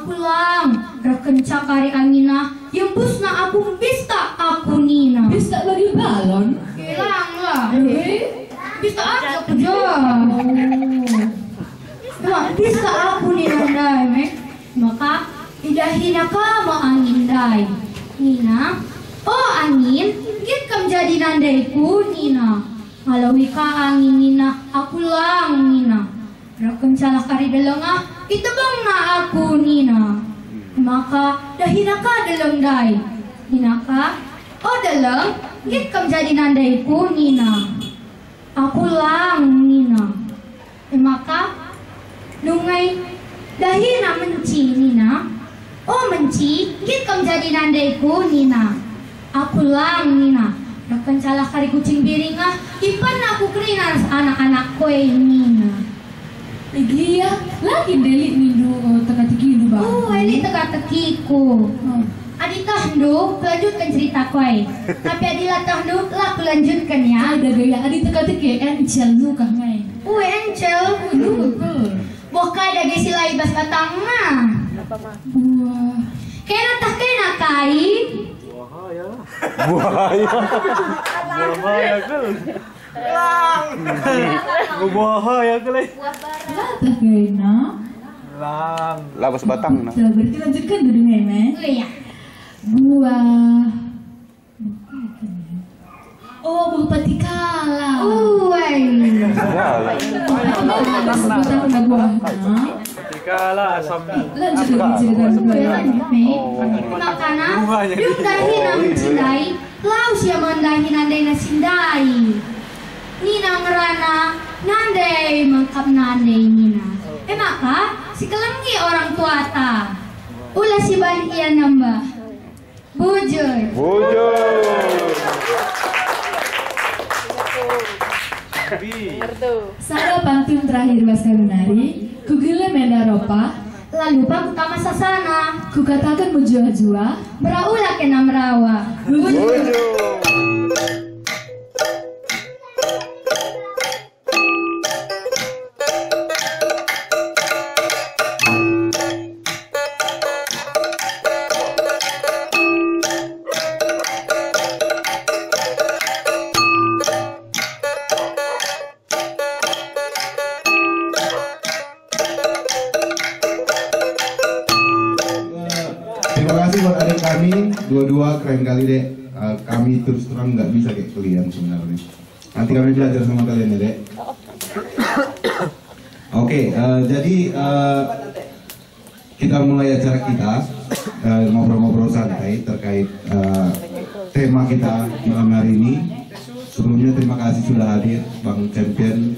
aku lang rekenca kari Amina yang busna aku bista aku Nina. Bista lagi balon? Hilang lah. Bista aku jo. Bista aku Nina dai mek. Maka idahina ka mo angin dai. Nina, oh angin, git kam jadi nandaiku Nina. Ngalawi ka angin Nina, aku lang Nina. Rekenca kari delengah, kita bang na aku Nina. Maka dahina ka deleng dai. Nina ka, oh deleng, git kam jadi nandaiku Nina. Aku lang Nina. Maka lungai dahina menci Nina. Oh menci, git kam jadi nandaiku Nina. Aku lang Nina. Rekenca kari kucing biringah, ipan aku kerina anak-anak koe Nina. Lagi ya, lagi delik mindu teka-teki hindu bang. Oh, ini teka-tekiku. Adita hendu, lanjutkan cerita koe. Tapi Adila hendu, lah lanjutkan ya. Ada gaya adi teka-teki encel nu kah ngai. Encel. Boka ada gesi lai bas batang mah. Buah. Kena tak kena kai. Buaya. Buaya ke? Lang. Buaya ke le? Lah tak kena. Lang. Labas batang nah. So, berarti lanjutkan dulu ngai. Oh iya. Buah. Oh, buah patikala. Patikala asam. Lanjut lagi cerita buah. Makana, yung dahin ang sindai, lau siya mandahin nanday na sindai. Nina ngerana, nanday mangkap nanday Nina. Maka, si kelengi orang tua ta. Ula si bahian nambah. Bujur. Sada pantun terakhir Mas Karunari, kugile menda ropa, Lalu pak utama sasana. kukatakan mujua-jua, Beraulah kena merawa. Terima kasih buat adik kami, dua-dua keren kali dek. Kami terus terang nggak bisa kayak kalian sebenarnya. Nanti kami belajar sama kalian ya dek. Oke, jadi kita mulai acara kita ngobrol-ngobrol santai terkait tema kita malam hari ini. Sebelumnya terima kasih sudah hadir Bang Champion,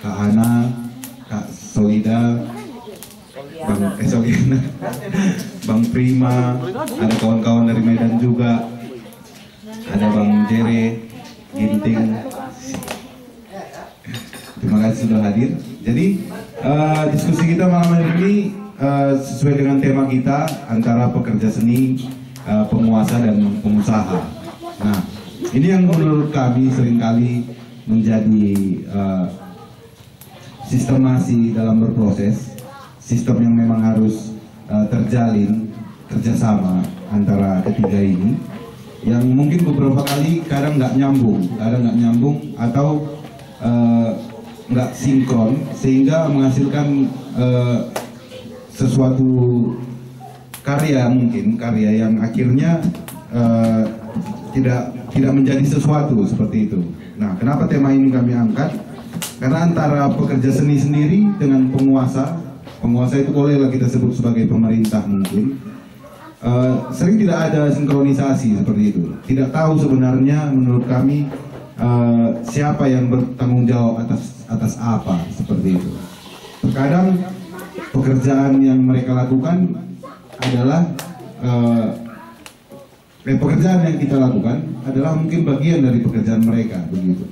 Kak Ana, Kak Solida, Bang Esogena, Bang Prima, ada kawan-kawan dari Medan juga, ada Bang Jere, Ginting. Terima kasih sudah hadir. Jadi diskusi kita malam hari ini sesuai dengan tema kita antara pekerja seni, penguasa dan pengusaha. Nah, ini yang menurut kami seringkali menjadi sistemasi dalam berproses. Sistem yang memang harus terjalin kerjasama antara ketiga ini, yang mungkin beberapa kali kadang nggak nyambung atau nggak sinkron, sehingga menghasilkan sesuatu karya yang akhirnya tidak menjadi sesuatu seperti itu. Nah, kenapa tema ini kami angkat? Karena antara pekerja seni sendiri dengan penguasa itu bolehlah kita sebut sebagai pemerintah mungkin, sering tidak ada sinkronisasi seperti itu. Tidak tahu sebenarnya menurut kami siapa yang bertanggung jawab atas apa seperti itu. Terkadang pekerjaan yang mereka lakukan adalah pekerjaan yang kita lakukan adalah mungkin bagian dari pekerjaan mereka begitu.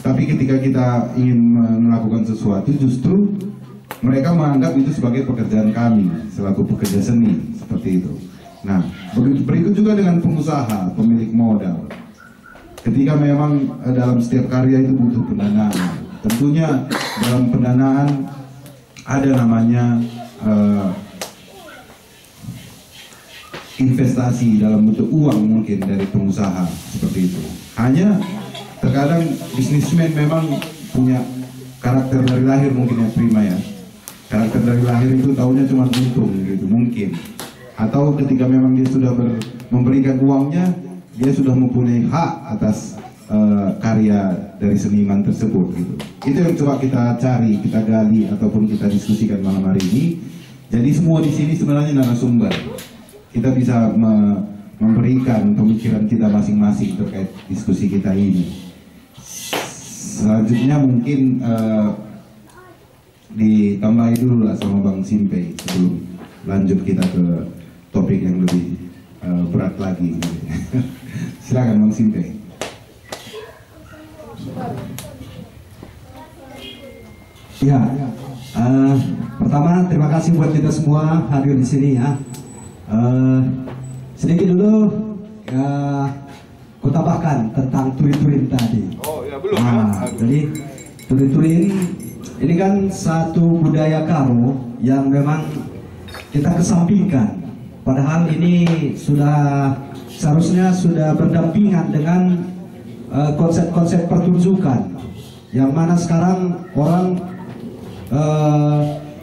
Tapi ketika kita ingin melakukan sesuatu, justru mereka menganggap itu sebagai pekerjaan kami selaku pekerja seni seperti itu. Nah, berikut juga dengan pengusaha, pemilik modal. Ketika memang dalam setiap karya itu butuh pendanaan. Tentunya dalam pendanaan ada namanya investasi dalam bentuk uang mungkin dari pengusaha seperti itu. Hanya terkadang bisnismen memang punya karakter dari lahir mungkin yang prima ya. Karakter dari lahir itu taunya cuma untung gitu mungkin. Atau ketika memang dia sudah memberikan uangnya, dia sudah mempunyai hak atas karya dari seniman tersebut gitu. Itu yang coba kita cari, kita gali ataupun kita diskusikan malam hari ini. Jadi semua di sini sebenarnya narasumber. Kita bisa memberikan pemikiran kita masing-masing terkait diskusi kita ini. Selanjutnya mungkin ditambahi dulu lah sama Bang Simpe sebelum lanjut kita ke topik yang lebih berat lagi. Silakan Bang Simpe. Ya, pertama terima kasih buat kita semua hadir di sini ya. Sedikit dulu ku tambahkan tentang turin-turin tadi. Oh ya belum Jadi turin-turin ini kan satu budaya Karo yang memang kita kesampingkan. Padahal ini seharusnya sudah berdampingan dengan konsep-konsep pertunjukan, yang mana sekarang orang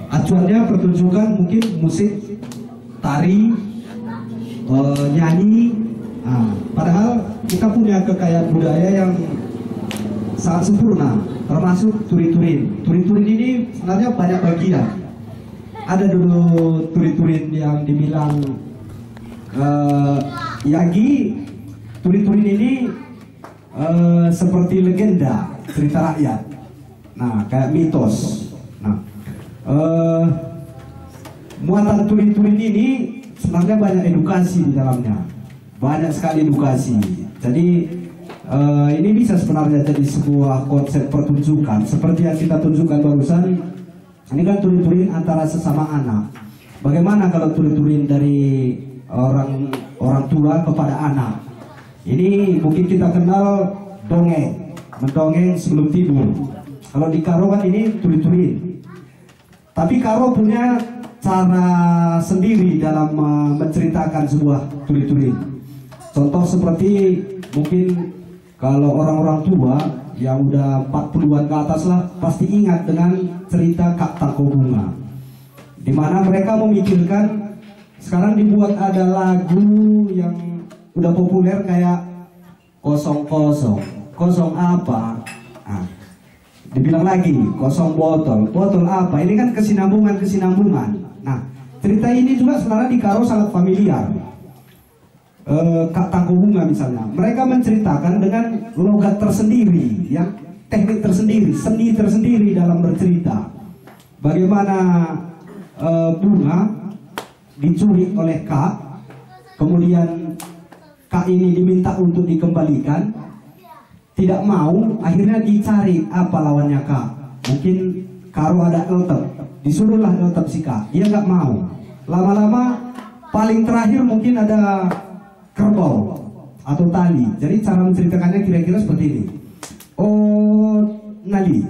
acuannya pertunjukan mungkin musik, tari, nyanyi. Padahal kita punya kekayaan budaya yang sangat sempurna, termasuk turin-turin. Turin-turin ini sebenarnya banyak bagian. Ada dulu turin-turin yang dibilang yagi. Turin-turin ini seperti legenda, cerita rakyat. Nah, kayak mitos. Nah, muatan turin-turin ini sebenarnya banyak edukasi di dalamnya, banyak sekali edukasi. Jadi ini bisa sebenarnya jadi sebuah konsep pertunjukan seperti yang kita tunjukkan barusan. Ini kan turin-turin antara sesama anak. Bagaimana kalau turin-turin dari orang tua kepada anak? Ini mungkin kita kenal dongeng, mendongeng sebelum tidur. Kalau di Karo kan ini turin-turin. Tapi Karo punya cara sendiri dalam menceritakan sebuah turin-turin. Contoh seperti mungkin kalau orang-orang tua yang udah 40-an ke atas lah pasti ingat dengan cerita Kak Tangko Bunga, di mana mereka memikirkan sekarang dibuat ada lagu yang udah populer kayak kosong apa, dibilang lagi kosong botol apa, ini kan kesinambungan. Nah, cerita ini juga sebenarnya di Karo sangat familiar. Kak Tangko Bunga misalnya, mereka menceritakan dengan logat tersendiri, ya, teknik tersendiri, seni tersendiri dalam bercerita. Bagaimana bunga diculik oleh Kak, kemudian Kak ini diminta untuk dikembalikan, tidak mau, akhirnya dicari apa lawannya Kak. Mungkin Karo ada eltep, disuruhlah eltep si Kak, dia nggak mau. Lama-lama paling terakhir mungkin ada kerbau atau tali. Jadi cara menceritakannya kira-kira seperti ini. Oh, nali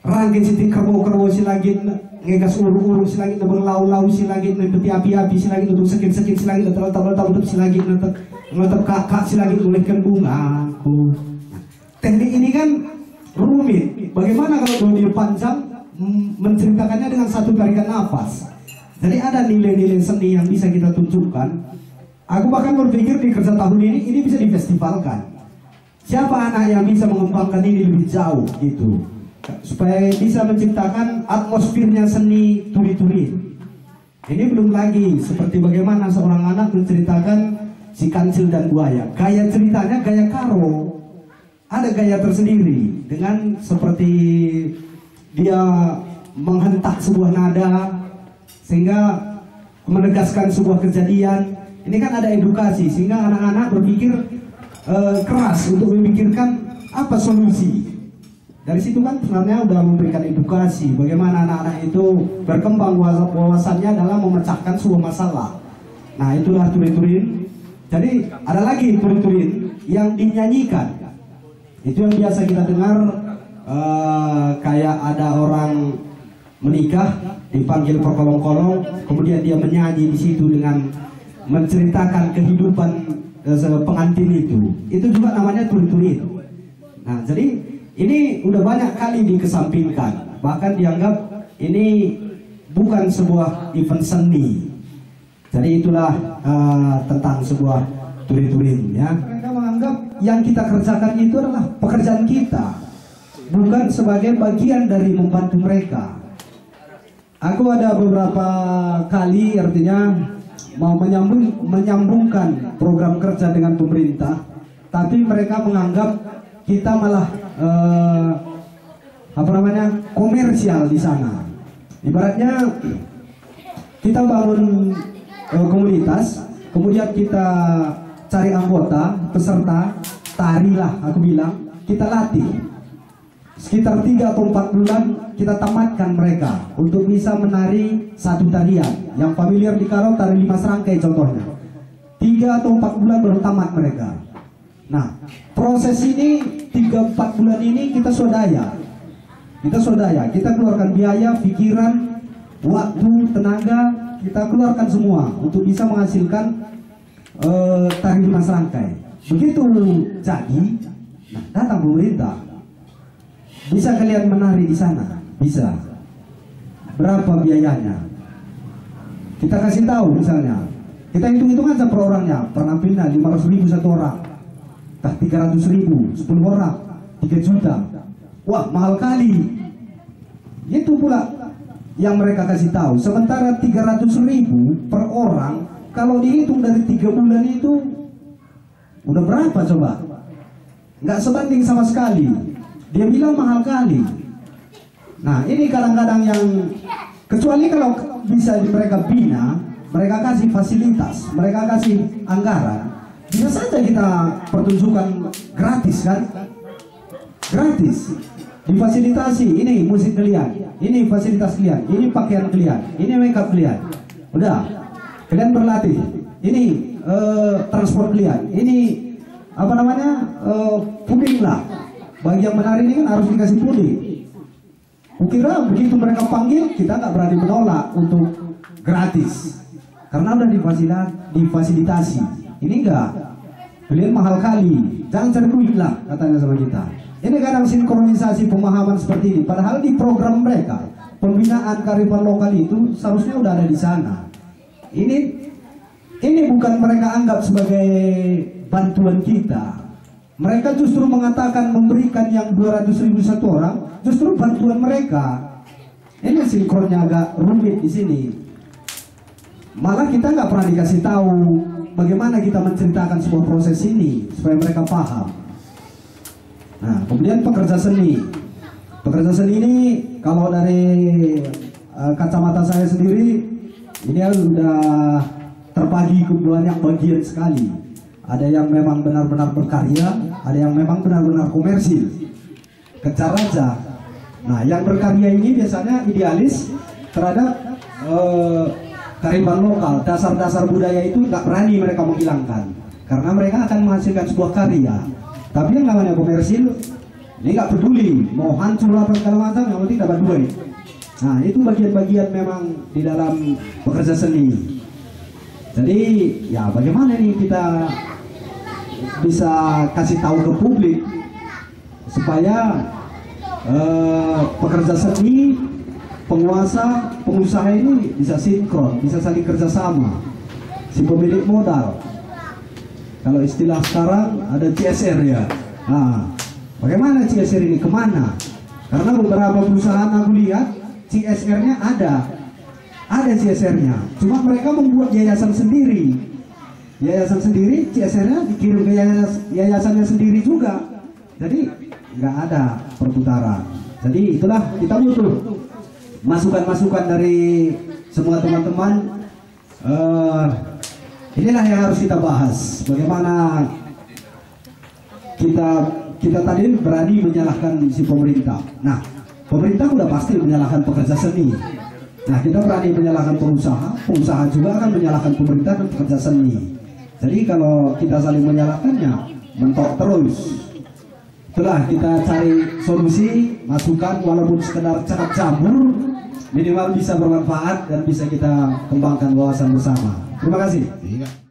rangke siti kerbau si lagi ngegas uru si lagi berlau-lau si lagi peti api-api si lagi untuk sekit-sekit si lagi letak-letak untuk si lagi ngetep kakak si lagi tulihkan bunga aku. Teknik ini kan rumit. Bagaimana kalau dia panjang menceritakannya dengan satu tarikan nafas? Jadi ada nilai-nilai seni yang bisa kita tunjukkan. Aku bahkan berpikir di kerja tahun ini bisa difestivalkan. Siapa anak yang bisa mengembangkan ini lebih jauh gitu, supaya bisa menciptakan atmosfernya seni turi-turi. Ini belum lagi seperti bagaimana seorang anak menceritakan si kancil dan buaya. Gaya ceritanya gaya Karo, ada gaya tersendiri dengan seperti dia menghentak sebuah nada sehingga menegaskan sebuah kejadian. Ini kan ada edukasi sehingga anak-anak berpikir keras untuk memikirkan apa solusi. Dari situ kan sebenarnya udah memberikan edukasi bagaimana anak-anak itu berkembang wawasannya dalam memecahkan sebuah masalah. Nah, itulah turin-turin. Jadi ada lagi turin-turin yang dinyanyikan. Itu yang biasa kita dengar, kayak ada orang menikah, dipanggil perkolong-kolong, kemudian dia menyanyi di situ dengan menceritakan kehidupan pengantin itu juga namanya turi-turi. Nah, jadi ini udah banyak kali dikesampingkan, bahkan dianggap ini bukan sebuah event seni. Jadi itulah tentang sebuah turi-turi ya. Mereka menganggap yang kita kerjakan itu adalah pekerjaan kita, bukan sebagai bagian dari membantu mereka. Aku ada beberapa kali artinya mau menyambungkan program kerja dengan pemerintah, tapi mereka menganggap kita malah komersial di sana. Ibaratnya kita bangun komunitas, kemudian kita cari anggota, peserta, tarilah aku bilang, kita latih. Sekitar 3 atau 4 bulan kita tamatkan mereka untuk bisa menari satu tarian. Yang familiar di Karo tari 5 serangkai contohnya. 3 atau 4 bulan baru tamat mereka. Nah, proses ini 3-4 bulan ini kita swadaya. Kita keluarkan biaya, pikiran, waktu, tenaga, kita keluarkan semua untuk bisa menghasilkan tari 5 serangkai. Begitu jadi, nah, datang pemerintah. Bisa kalian menari di sana? Bisa. Berapa biayanya? Kita kasih tahu misalnya. Kita hitung-hitung aja per orangnya. Penampilan 500.000 satu orang. 300.000, 10 orang, 3 juta. Wah, mahal kali. Itu pula yang mereka kasih tahu. Sementara 300.000 per orang, kalau dihitung dari 3 bulan itu udah berapa coba? Nggak sebanding sama sekali. Dia bilang mahal kali. Nah, ini kadang-kadang yang kecuali kalau bisa mereka bina, mereka kasih fasilitas, mereka kasih anggaran, bisa saja kita pertunjukan gratis kan? Gratis. Difasilitasi, ini musik kalian, ini fasilitas kalian, ini pakaian kalian, ini makeup kalian. Udah, kalian berlatih. Ini transport kalian, ini puding lah. Bagi yang menari ini kan harus dikasih puding. Kukira begitu mereka panggil, kita nggak berani menolak untuk gratis, karena udah difasilitasi. Ini enggak, kalian mahal kali, jangan cari duit lah katanya sama kita. Ini kadang sinkronisasi pemahaman seperti ini. Padahal di program mereka pembinaan kearifan lokal itu seharusnya udah ada di sana. Ini bukan mereka anggap sebagai bantuan kita. Mereka justru mengatakan memberikan yang 200.000 satu orang, justru bantuan mereka. Ini sinkronnya agak rumit di sini. Malah kita nggak pernah dikasih tahu bagaimana kita menceritakan sebuah proses ini supaya mereka paham. Nah, kemudian pekerja seni. Pekerja seni ini kalau dari kacamata saya sendiri, ini sudah terbagi ke banyak bagian sekali. Ada yang memang benar-benar berkarya, ada yang memang benar-benar komersil. Kejar aja. Nah, yang berkarya ini biasanya idealis terhadap kearifan lokal. Dasar-dasar budaya itu nggak berani mereka menghilangkan, karena mereka akan menghasilkan sebuah karya. Tapi yang namanya komersil, ini nggak peduli mau hancur apa segala macam, yang penting dapat duit. Nah, itu bagian-bagian memang di dalam pekerja seni. Jadi ya bagaimana nih kita bisa kasih tahu ke publik supaya pekerja seni, penguasa, pengusaha ini bisa sinkron, bisa saling kerjasama. Si pemilik modal, kalau istilah sekarang ada CSR ya. Nah, bagaimana CSR ini kemana? Karena beberapa perusahaan aku lihat CSR-nya ada CSR-nya. Cuma mereka membuat yayasan sendiri. Yayasan sendiri, CSR-nya dikirim ke yayasannya sendiri juga. Jadi nggak ada perputaran. Jadi itulah kita butuh masukan-masukan dari semua teman-teman. Inilah yang harus kita bahas. Bagaimana kita tadi berani menyalahkan si pemerintah. Nah, pemerintah udah pasti menyalahkan pekerja seni. Nah, kita berani menyalahkan pengusaha juga akan menyalahkan pemerintah dan pekerja seni. Jadi kalau kita saling menyalahkannya, mentok terus. Itulah kita cari solusi, masukan walaupun sekedar cakap cabur, minimal bisa bermanfaat dan bisa kita kembangkan wawasan bersama. Terima kasih. Iya.